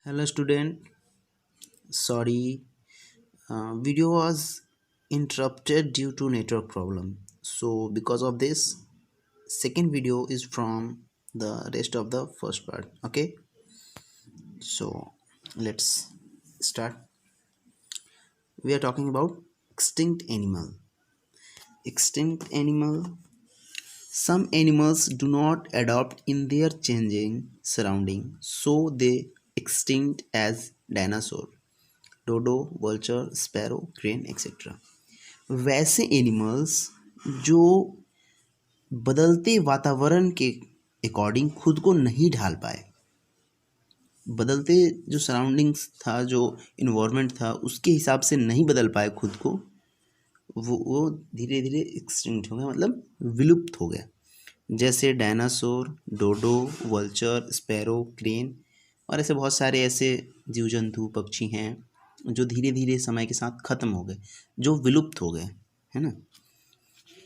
Hello student, sorry, video was interrupted due to network problem. So because of this, second video is from the rest of the first part. Okay, so let's start. We are talking about extinct animal. Extinct animal. Some animals do not adapt in their changing surrounding, so they extinct as dinosaur, dodo, vulture, sparrow, crane, etc. वैसे animals जो बदलते वातावरण के according खुद को नहीं ढाल पाए, बदलते जो सराउंडिंग्स था, जो इन्वायरमेंट था, उसके हिसाब से नहीं बदल पाए खुद को, वो धीरे धीरे एक्सटिंक्ट हो गया, मतलब विलुप्त हो गया। जैसे डायनासोर, डोडो, वल्चर, स्पैरो, क्रेन और ऐसे बहुत सारे ऐसे जीव जंतु पक्षी हैं जो धीरे धीरे समय के साथ ख़त्म हो गए, जो विलुप्त हो गए, है ना।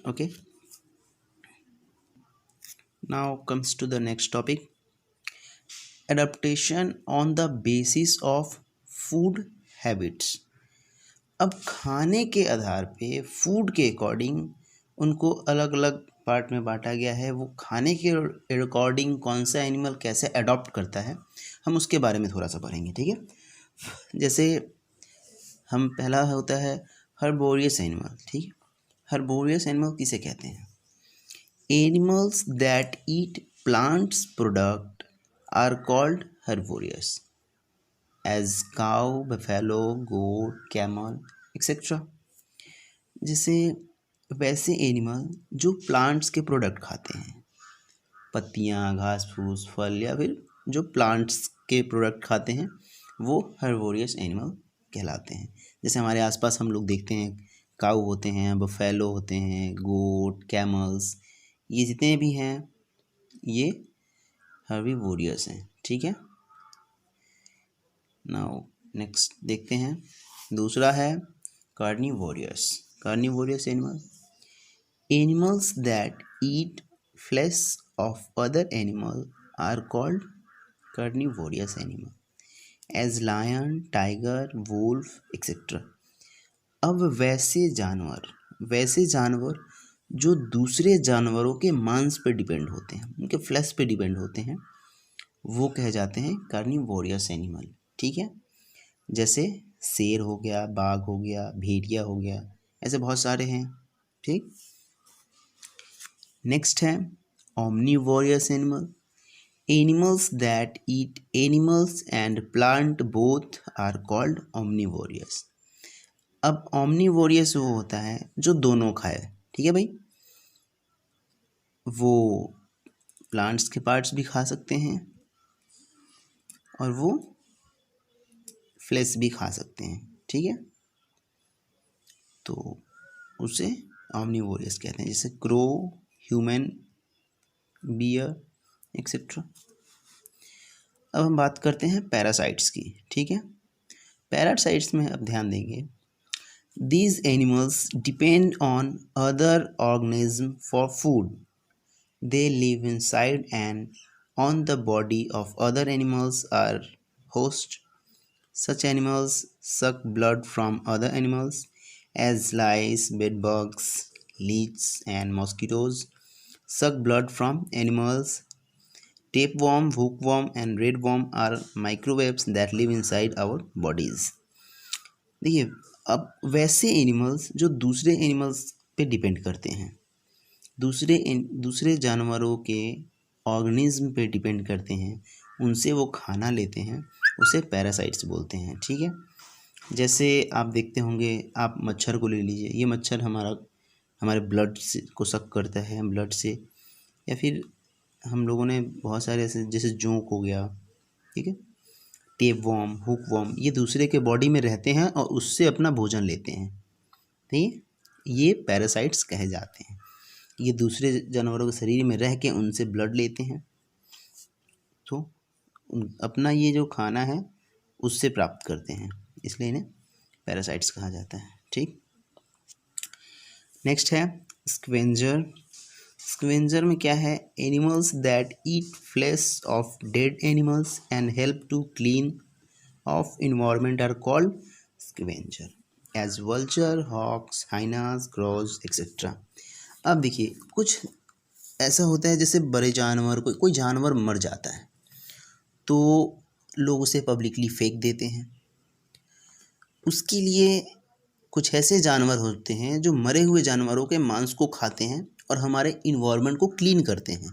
Okay, now comes to the next topic, adaptation on the basis of food habits. अब खाने के आधार पे, फूड के अकॉर्डिंग उनको अलग अलग पार्ट में बांटा गया है। वो खाने के अकॉर्डिंग कौन सा एनिमल कैसे अडॉप्ट करता है, हम उसके बारे में थोड़ा सा पढ़ेंगे, ठीक है। जैसे हम पहला होता है हर्बोरियस एनिमल, ठीक है। हर्बोरियस एनिमल किसे कहते हैं? Animals that eat plants product are called herbivorous, as cow, buffalo, goat, camel etcetera. जैसे वैसे एनिमल जो प्लांट्स के प्रोडक्ट खाते हैं, पत्तियाँ, घास फूस, फल, या फिर जो प्लांट्स के प्रोडक्ट खाते हैं, वो हर्बोरियस एनिमल कहलाते हैं। जैसे हमारे आसपास हम लोग देखते हैं, काऊ होते हैं, बफेलो होते हैं, गोट, कैमल्स, ये जितने भी हैं ये हर्बीवोरियस हैं, ठीक है। नाउ नेक्स्ट देखते हैं, दूसरा है carnivorous. Carnivorous animals that eat flesh of other animal are called carnivorous animal, as lion, tiger, wolf etcetera. अब वैसे जानवर जो दूसरे जानवरों के मांस पे डिपेंड होते हैं, उनके फ्लैश पे डिपेंड होते हैं, वो कहे जाते हैं कार्निवोरियस एनिमल, ठीक है। जैसे शेर हो गया, बाघ हो गया, भेड़िया हो गया, ऐसे बहुत सारे हैं, ठीक। नेक्स्ट है omnivorous animal. Animals that eat animals and plant both are called omnivorous. अब ओमनिवोरियस वो होता है जो दोनों खाए, ठीक है भाई। वो प्लांट्स के पार्ट्स भी खा सकते हैं और वो फ्लेश भी खा सकते हैं, ठीक है। तो उसे ओमनिवोरियस कहते हैं, जैसे क्रो, ह्यूमन, बियर एक्सेट्रा। अब हम बात करते हैं पैरासाइट्स की, ठीक है। पैरासाइट्स में अब ध्यान देंगे, these animals depend on other organisms for food. They live inside and on the body of other animals are host. Such animals suck blood from other animals, as lice, bedbugs, leeches, and mosquitoes suck blood from animals. Tapeworm, hookworm, and redworm are microbes that live inside our bodies. देखिए, अब वैसे animals जो दूसरे animals पे depend करते हैं, दूसरे जानवरों के ऑर्गेनिज्म पे डिपेंड करते हैं, उनसे वो खाना लेते हैं, उसे पैरासाइट्स बोलते हैं, ठीक है। जैसे आप देखते होंगे, आप मच्छर को ले लीजिए, ये मच्छर हमारे ब्लड से को सक करता है, ब्लड से, या फिर हम लोगों ने बहुत सारे ऐसे, जैसे जोंक हो गया, ठीक है, टेपवर्म, हुकवर्म, ये दूसरे के बॉडी में रहते हैं और उससे अपना भोजन लेते हैं, ठीक है। ये पैरासाइट्स कहे जाते हैं। ये दूसरे जानवरों के शरीर में रह के उनसे ब्लड लेते हैं, तो अपना ये जो खाना है उससे प्राप्त करते हैं, इसलिए इन्हें पैरासाइट्स कहा जाता है, ठीक। नेक्स्ट है स्क्वेंजर। स्क्वेंजर में क्या है? Animals that eat flesh of dead animals and help to clean of environment are called scavenger as vulture, hawks, hyenas, crows, etc. अब देखिए कुछ ऐसा होता है जैसे बड़े जानवर कोई जानवर मर जाता है तो लोग उसे पब्लिकली फेंक देते हैं। उसके लिए कुछ ऐसे जानवर होते हैं जो मरे हुए जानवरों के मांस को खाते हैं और हमारे इन्वायरमेंट को क्लीन करते हैं,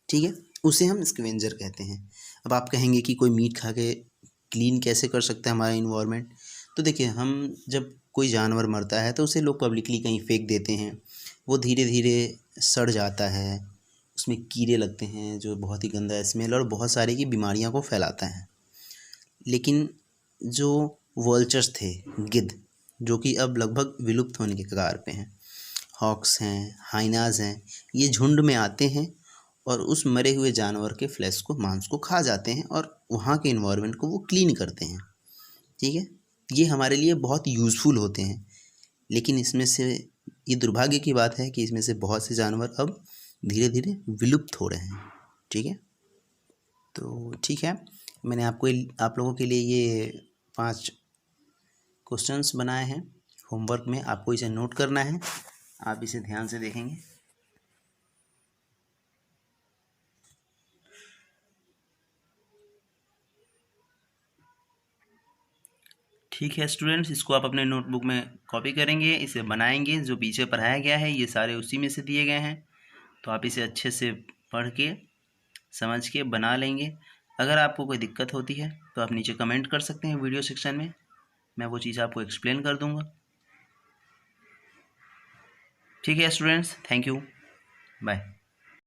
ठीक है, उसे हम स्कैवेंजर कहते हैं। अब आप कहेंगे कि कोई मीट खा के क्लीन कैसे कर सकता है हमारा इन्वायरमेंट। तो देखिए हम जब कोई जानवर मरता है तो उसे लोग पब्लिकली कहीं फेंक देते हैं, वो धीरे धीरे सड़ जाता है, उसमें कीड़े लगते हैं जो बहुत ही गंदा स्मेल और बहुत सारी की बीमारियां को फैलाता है। लेकिन जो वल्चर्स थे, गिद्ध, जो कि अब लगभग विलुप्त होने के कगार पे हैं, हॉक्स हैं, हाइनाज हैं, ये झुंड में आते हैं और उस मरे हुए जानवर के फ्लैश को, मांस को खा जाते हैं और वहाँ के इन्वायरमेंट को वो क्लीन करते हैं, ठीक है। ये हमारे लिए बहुत यूज़फुल होते हैं। लेकिन इसमें से ये दुर्भाग्य की बात है कि इसमें से बहुत से जानवर अब धीरे धीरे विलुप्त हो रहे हैं, ठीक है। तो ठीक है, मैंने आप लोगों के लिए ये 5 क्वेश्चंस बनाए हैं होमवर्क में। आपको इसे नोट करना है, आप इसे ध्यान से देखेंगे। ठीक है स्टूडेंट्स, इसको आप अपने नोटबुक में कॉपी करेंगे, इसे बनाएंगे। जो पीछे पढ़ाया गया है ये सारे उसी में से दिए गए हैं, तो आप इसे अच्छे से पढ़ के समझ के बना लेंगे। अगर आपको कोई दिक्कत होती है तो आप नीचे कमेंट कर सकते हैं वीडियो सेक्शन में, मैं वो चीज़ आपको एक्सप्लेन कर दूंगा। ठीक है स्टूडेंट्स, थैंक यू, बाय।